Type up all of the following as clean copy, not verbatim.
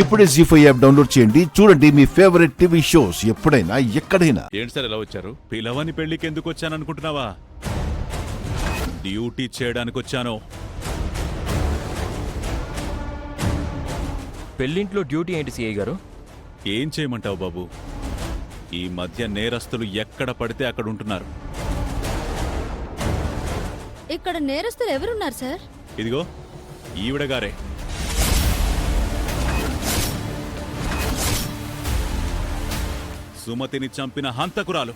ఇప్పుడే జీ5 app download చేయండి. చూడండి మీ ఫేవరెట్ టీవీ షోస్ ఎప్పుడైనా ఎక్కడైనా. ఏంటి సార్ ఎలా వచ్చారు? పిలవని పెళ్లికి ఎందుకు వచ్చాననుకుంటున్నావా? డ్యూటీ చేయడానికి వచ్చాను. పెళ్ళింట్లో డ్యూటీ ఏంటి సిఐ గారు? ఏం చేయమంటావు బాబు? ఈ మధ్య నేరస్తులు ఎక్కడ పడితే అక్కడ ఉంటున్నారు. ఇక్కడ నేరస్తులు ఎవరున్నారు సార్? ఇదిగో ఈవిడగారే. సుమతిని చంపిన హంతకురాలు.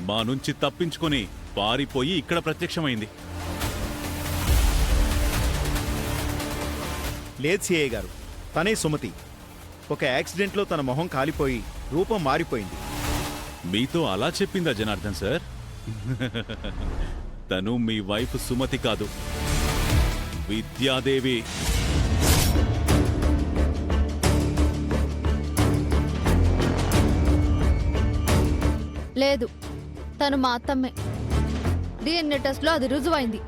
మా నుంచి తప్పించుకొని పారిపోయి ఇక్కడ ప్రత్యక్షమైంది. లేదు సిఐ గారు, తనే సుమతి. ఒక యాక్సిడెంట్లో తన మొహం కాలిపోయి రూపం మారిపోయింది. మీతో అలా చెప్పిందా జనార్దన్ సార్? తను మీ వైఫ్ సుమతి కాదు, విద్యాదేవి. లేదు, తను మా అత్తమ్మే. డిఎన్ఏ టెస్ట్ లో అది రుజువైంది.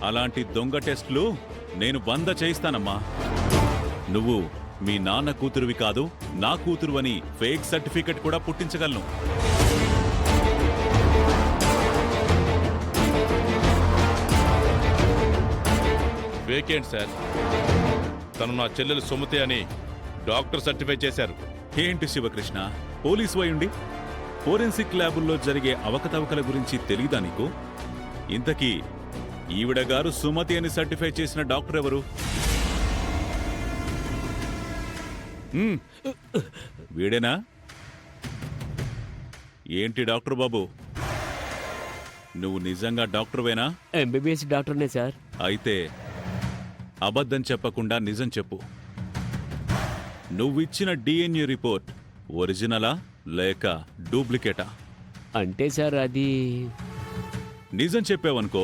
అలాంటి దొంగ టెస్టులు నేను 100 చేయిస్తానమ్మా. నువ్వు మీ నాన్న కూతురువి కాదు, నా కూతురు అని ఫేక్ సర్టిఫికెట్ కూడా పుట్టించగలను. వేకేంట్ సార్, తను నా చెల్లెలు సుమతి అని డాక్టర్ సర్టిఫై చేశారు. ఏంటి శివకృష్ణ, పోలీసు అయ్యుండి ఫోరెన్సిక్ ల్యాబుల్లో జరిగే అవకతవకల గురించి తెలీదా నీకు? ఇంతకీ ఈవిడ గారు సుమతి అని సర్టిఫై చేసిన డాక్టర్ ఎవరు? వీడేనా? ఏంటి డాక్టర్ బాబు, నువ్వు నిజంగా డాక్టర్వేనా? MBBS డాక్టర్నే sir. అయితే అబద్ధం చెప్పకుండా నిజం చెప్పు. నువ్విచ్చిన డిఎన్ఏ రిపోర్ట్ ఒరిజినలా లేక డూప్లికేటా? అంటే సార్ అది నిజం చెప్పావనుకో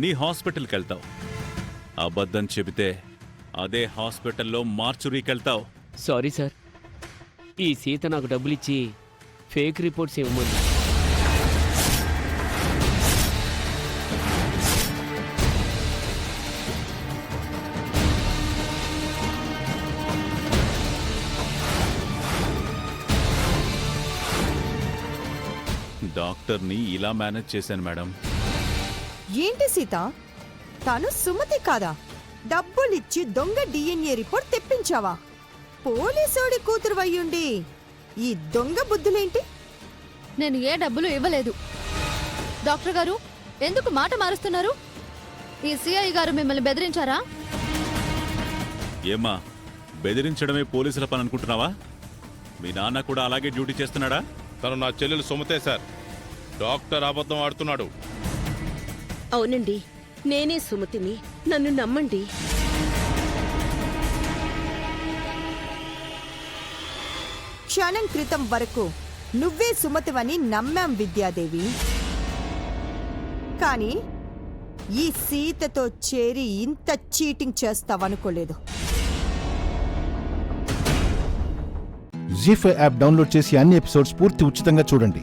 నీ హాస్పిటల్కి వెళ్తావు. అబద్ధం చెబితే అదే హాస్పిటల్లో మార్చురీకి వెళ్తావు. సారీ సార్, ఈ సీత నాకు డబ్బులు ఇచ్చి ఫేక్ రిపోర్ట్స్ ఇవ్వమంది. డాక్టర్ని ఇలా మేనేజ్ చేశాను మేడం. ఏంటి సీత, తను సుమతి కాదా? డబ్బులిచ్చి దొంగ డిఎన్ఏ రిపోర్ట్ తెప్పించావా? పోలీసోడి కూతురు అయ్యుండి ఈ దొంగ బుద్ధులేంటి? నేను ఏ డబ్బులు ఇవ్వలేదు. డాక్టర్ గారు, ఎందుకు మాట మారుస్తున్నారు? ఈ సిఐ గారు మిమ్మల్ని బెదిరించారా? ఏమ్మా, బెదిరించడమే పోలీసుల పని అనుకుంటున్నావా? మీ నాన్న కూడా అలాగే డ్యూటీ చేస్తున్నాడా? తను నా చెల్లెలు సుమతే సార్. డాక్టర్ అబద్ధం ఆడుతున్నాడు. అవునండి, నేనే సుమతిని, నన్ను నమ్మండి. క్షణం క్రితం వరకు నువ్వే సుమతివని నమ్మాం విద్యాదేవి. కానీ ఈ సీతతో చేరి ఇంత చీటింగ్ చేస్తావనుకోలేదు. జీ5 యాప్ డౌన్లోడ్ చేసి అన్ని ఎపిసోడ్స్ పూర్తి ఉచితంగా చూడండి.